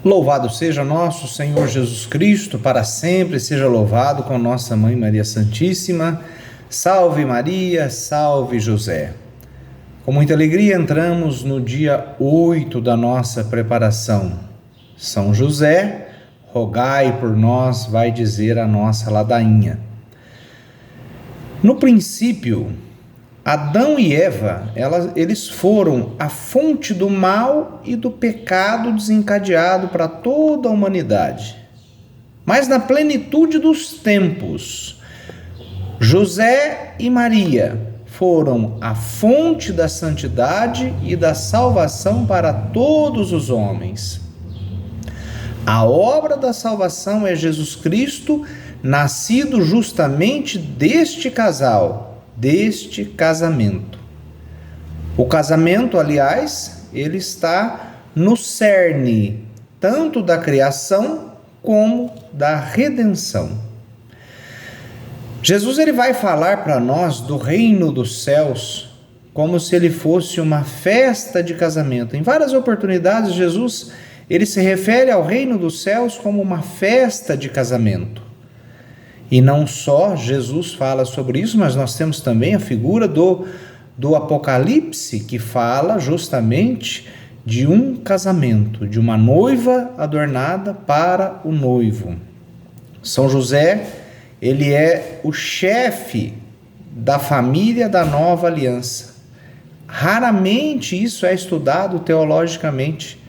Louvado seja nosso Senhor Jesus Cristo, para sempre seja louvado com nossa Mãe Maria Santíssima. Salve Maria, salve José. Com muita alegria entramos no dia 8 da nossa preparação. São José, rogai por nós, vai dizer a nossa ladainha. No princípio, Adão e Eva, eles foram a fonte do mal e do pecado desencadeado para toda a humanidade. Mas na plenitude dos tempos, José e Maria foram a fonte da santidade e da salvação para todos os homens. A obra da salvação é Jesus Cristo, nascido justamente deste casal, deste casamento. O casamento, aliás, ele está no cerne tanto da criação como da redenção. Jesus ele vai falar para nós do reino dos céus como se ele fosse uma festa de casamento. Em várias oportunidades, Jesus ele se refere ao reino dos céus como uma festa de casamento. E não só Jesus fala sobre isso, mas nós temos também a figura do Apocalipse, que fala justamente de um casamento, de uma noiva adornada para o noivo. São José, ele é o chefe da família da nova aliança. Raramente isso é estudado teologicamente.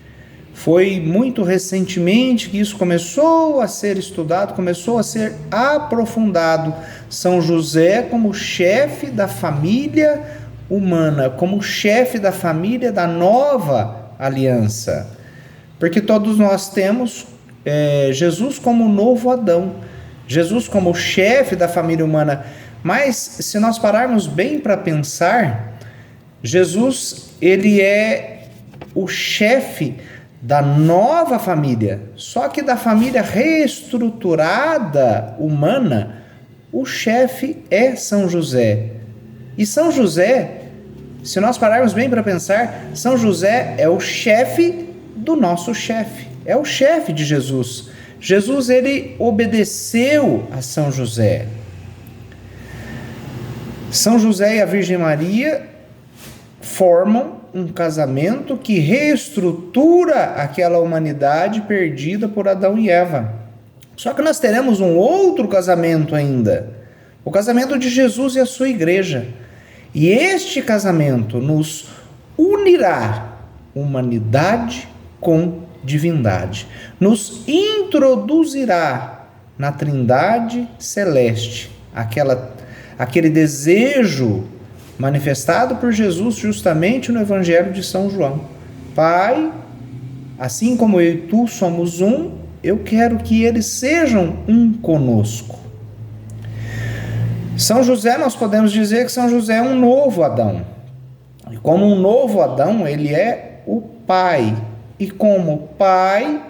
Foi muito recentemente que isso começou a ser estudado, começou a ser aprofundado. São José como chefe da família humana, como chefe da família da nova aliança. Porque todos nós temos Jesus como o novo Adão, Jesus como chefe da família humana. Mas se nós pararmos bem para pensar, Jesus ele é o chefe da nova família, só que da família reestruturada humana, o chefe é São José. E São José, se nós pararmos bem para pensar, São José é o chefe do nosso chefe, é o chefe de Jesus. Jesus ele obedeceu a São José. São José e a Virgem Maria formam um casamento que reestrutura aquela humanidade perdida por Adão e Eva. Só que nós teremos um outro casamento ainda, o casamento de Jesus e a sua igreja. E este casamento nos unirá humanidade com divindade, nos introduzirá na Trindade celeste, aquele desejo manifestado por Jesus justamente no Evangelho de São João. Pai, assim como eu e tu somos um, eu quero que eles sejam um conosco. São José, nós podemos dizer que São José é um novo Adão. E como um novo Adão, ele é o pai. E como pai,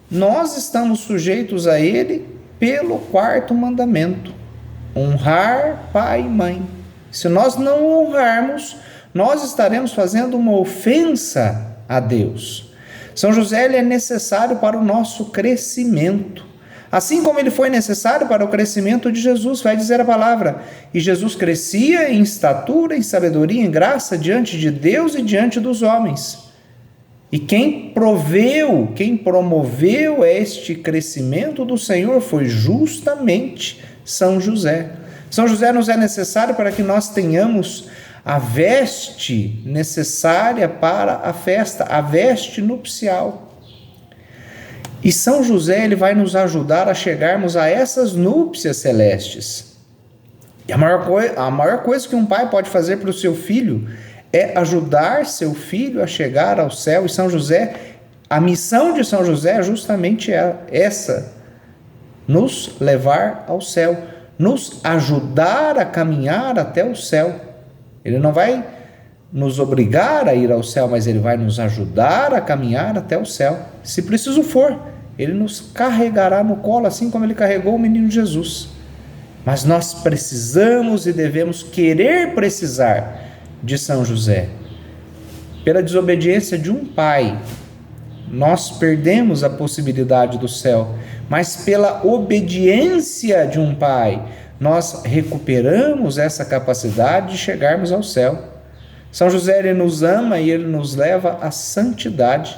nós estamos sujeitos a ele pelo quarto mandamento: honrar pai e mãe. Se nós não honrarmos, nós estaremos fazendo uma ofensa a Deus. São José ele é necessário para o nosso crescimento. Assim como ele foi necessário para o crescimento de Jesus, vai dizer a palavra. E Jesus crescia em estatura, em sabedoria, em graça diante de Deus e diante dos homens. E quem promoveu este crescimento do Senhor foi justamente São José. São José nos é necessário para que nós tenhamos a veste necessária para a festa, a veste nupcial. E São José ele vai nos ajudar a chegarmos a essas núpcias celestes. E a maior coisa que um pai pode fazer para o seu filho é ajudar seu filho a chegar ao céu. E São José, a missão de São José é justamente essa: nos levar ao céu, nos ajudar a caminhar até o céu. Ele não vai nos obrigar a ir ao céu, mas ele vai nos ajudar a caminhar até o céu. Se preciso for, ele nos carregará no colo, assim como ele carregou o menino Jesus. Mas nós precisamos e devemos precisar de São José. Pela desobediência de um pai, nós perdemos a possibilidade do céu, mas pela obediência de um pai, nós recuperamos essa capacidade de chegarmos ao céu. São José, ele nos ama e ele nos leva à santidade.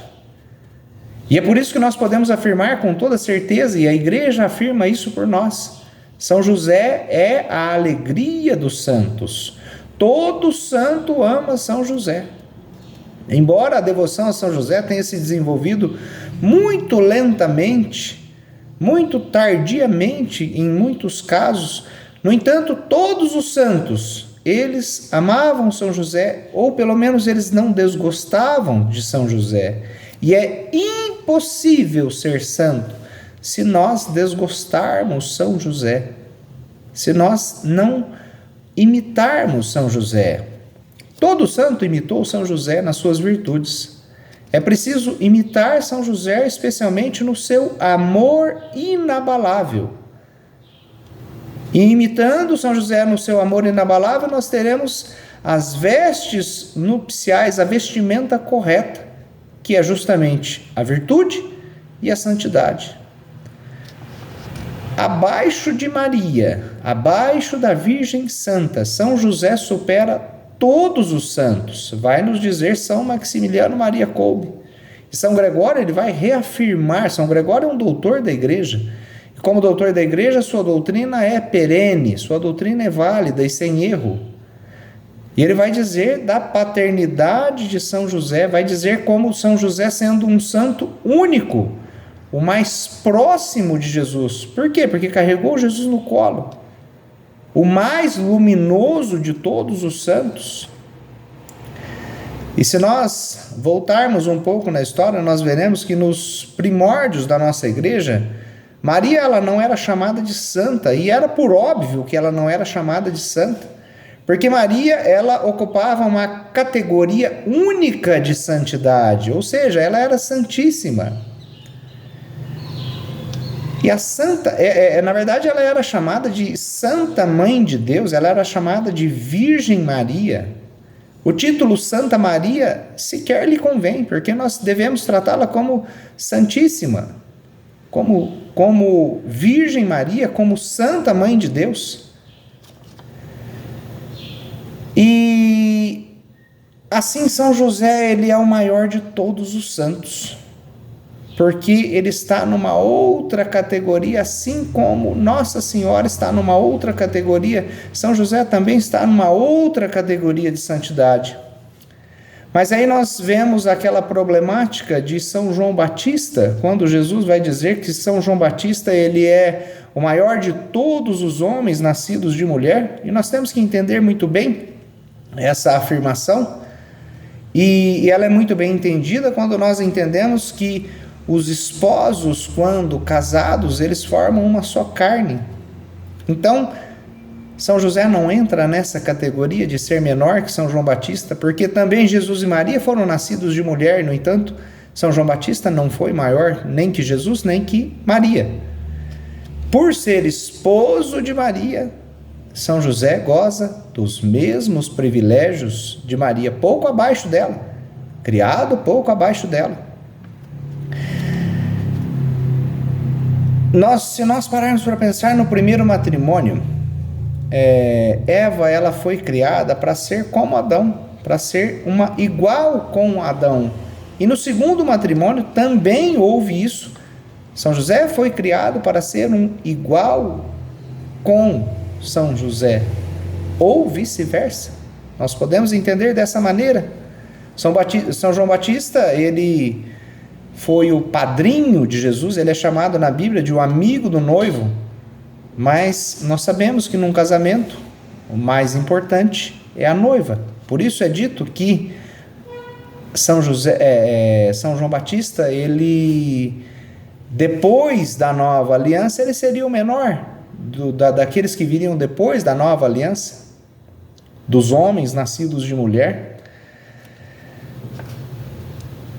E é por isso que nós podemos afirmar com toda certeza, e a igreja afirma isso por nós: São José é a alegria dos santos. Todo santo ama São José. Embora a devoção a São José tenha se desenvolvido muito lentamente, muito tardiamente em muitos casos, no entanto, todos os santos, eles amavam São José, ou pelo menos eles não desgostavam de São José. E é impossível ser santo se nós desgostarmos São José, se nós não imitarmos São José. Todo santo imitou São José nas suas virtudes. É preciso imitar São José, especialmente no seu amor inabalável. E imitando São José no seu amor inabalável, nós teremos as vestes nupciais, a vestimenta correta, que é justamente a virtude e a santidade. Abaixo de Maria, abaixo da Virgem Santa, São José supera todos os santos, vai nos dizer São Maximiliano Maria Kolbe. E São Gregório, ele vai reafirmar, São Gregório é um doutor da igreja, e como doutor da igreja, sua doutrina é perene, sua doutrina é válida e sem erro. E ele vai dizer da paternidade de São José, vai dizer como São José sendo um santo único, o mais próximo de Jesus. Por quê? Porque carregou Jesus no colo. O mais luminoso de todos os santos. E se nós voltarmos um pouco na história, nós veremos que nos primórdios da nossa igreja, Maria, ela não era chamada de santa, e era por óbvio que ela não era chamada de santa, porque Maria, ela ocupava uma categoria única de santidade, ou seja, ela era santíssima. E a santa, na verdade, ela era chamada de Santa Mãe de Deus, ela era chamada de Virgem Maria. O título Santa Maria sequer lhe convém, porque nós devemos tratá-la como Santíssima, como Virgem Maria, como Santa Mãe de Deus. E assim São José, ele é o maior de todos os santos, porque ele está numa outra categoria, assim como Nossa Senhora está numa outra categoria, São José também está numa outra categoria de santidade. Mas aí nós vemos aquela problemática de São João Batista, quando Jesus vai dizer que São João Batista, ele é o maior de todos os homens nascidos de mulher, e nós temos que entender muito bem essa afirmação, e ela é muito bem entendida quando nós entendemos que os esposos, quando casados, eles formam uma só carne. Então, São José não entra nessa categoria de ser menor que São João Batista, porque também Jesus e Maria foram nascidos de mulher, no entanto, São João Batista não foi maior nem que Jesus, nem que Maria. Por ser esposo de Maria, São José goza dos mesmos privilégios de Maria, pouco abaixo dela, criado pouco abaixo dela. Se nós pararmos para pensar no primeiro matrimônio, Eva, ela foi criada para ser como Adão, para ser uma igual com Adão. E no segundo matrimônio também houve isso. São José foi criado para ser um igual com São José, ou vice-versa. Nós podemos entender dessa maneira. São João Batista, ele foi o padrinho de Jesus, ele é chamado na Bíblia de o amigo do noivo, mas nós sabemos que num casamento o mais importante é a noiva. Por isso é dito que São João Batista, ele, depois da nova aliança, ele seria o menor daqueles que viriam depois da nova aliança, dos homens nascidos de mulher.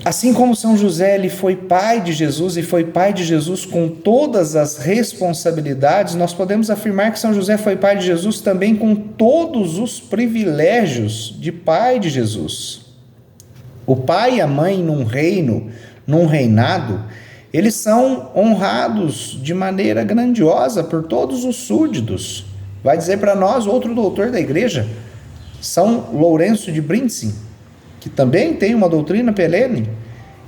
Assim como São José, ele foi pai de Jesus, e foi pai de Jesus com todas as responsabilidades, nós podemos afirmar que São José foi pai de Jesus também com todos os privilégios de pai de Jesus. O pai e a mãe num reino, num reinado, eles são honrados de maneira grandiosa por todos os súditos. Vai dizer para nós outro doutor da igreja, São Lourenço de Brindisi, que também tem uma doutrina perene,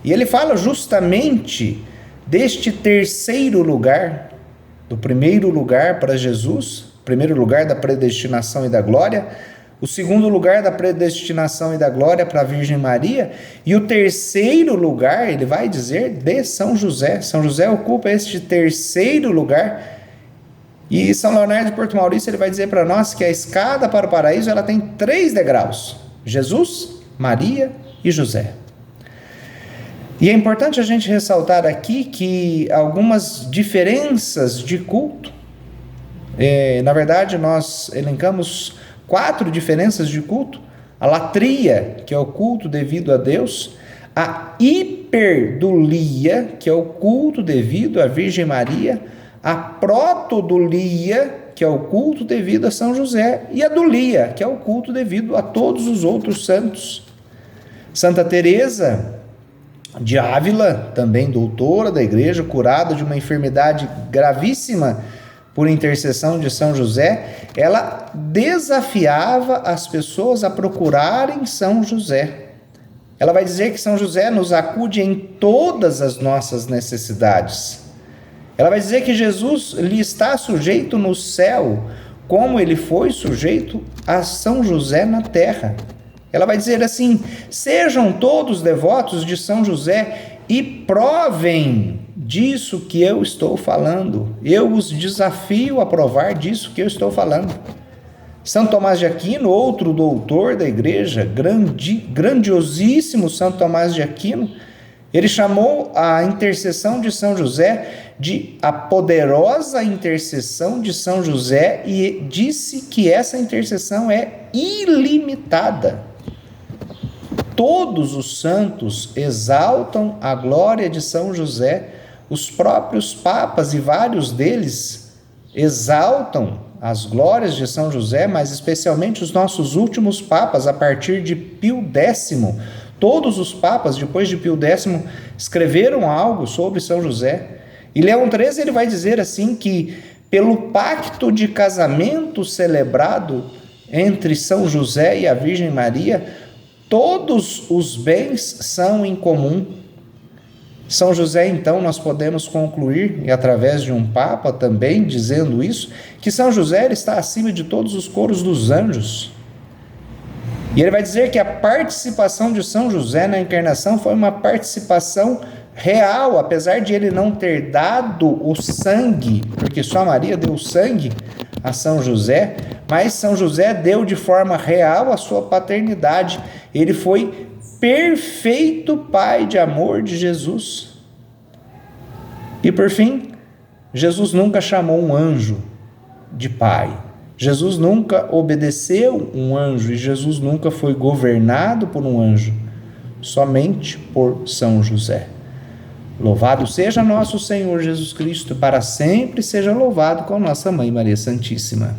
e ele fala justamente deste terceiro lugar, do primeiro lugar para Jesus, primeiro lugar da predestinação e da glória, o segundo lugar da predestinação e da glória para a Virgem Maria, e o terceiro lugar, ele vai dizer, de São José. São José ocupa este terceiro lugar, e São Leonardo de Porto Maurício, ele vai dizer para nós que a escada para o paraíso, ela tem 3 degraus: Jesus, Maria e José. E é importante a gente ressaltar aqui que algumas diferenças de culto, na verdade nós elencamos 4 diferenças de culto: a latria, que é o culto devido a Deus; a hiperdulia, que é o culto devido à Virgem Maria; a protodulia, que é o culto devido a São José; e a dulia, que é o culto devido a todos os outros santos. Santa Teresa de Ávila, também doutora da igreja, curada de uma enfermidade gravíssima por intercessão de São José, ela desafiava as pessoas a procurarem São José. Ela vai dizer que São José nos acude em todas as nossas necessidades. Ela vai dizer que Jesus lhe está sujeito no céu, como ele foi sujeito a São José na terra. Ela vai dizer assim: sejam todos devotos de São José e provem disso que eu estou falando. Eu os desafio a provar disso que eu estou falando. São Tomás de Aquino, outro doutor da igreja, grandiosíssimo São Tomás de Aquino, ele chamou a intercessão de São José de a poderosa intercessão de São José e disse que essa intercessão é ilimitada. Todos os santos exaltam a glória de São José, os próprios papas e vários deles exaltam as glórias de São José, mas especialmente os nossos últimos papas, a partir de Pio X. Todos os papas, depois de Pio X, escreveram algo sobre São José. E Leão XIII, ele vai dizer assim que, pelo pacto de casamento celebrado entre São José e a Virgem Maria, todos os bens são em comum. São José, então, nós podemos concluir, e através de um Papa também dizendo isso, que São José está acima de todos os coros dos anjos. E ele vai dizer que a participação de São José na encarnação foi uma participação real, apesar de ele não ter dado o sangue, porque só Maria deu o sangue a São José, mas São José deu de forma real a sua paternidade. Ele foi perfeito pai de amor de Jesus. E por fim, Jesus nunca chamou um anjo de pai. Jesus nunca obedeceu um anjo e Jesus nunca foi governado por um anjo, somente por São José. Louvado seja nosso Senhor Jesus Cristo, para sempre seja louvado com nossa Mãe Maria Santíssima.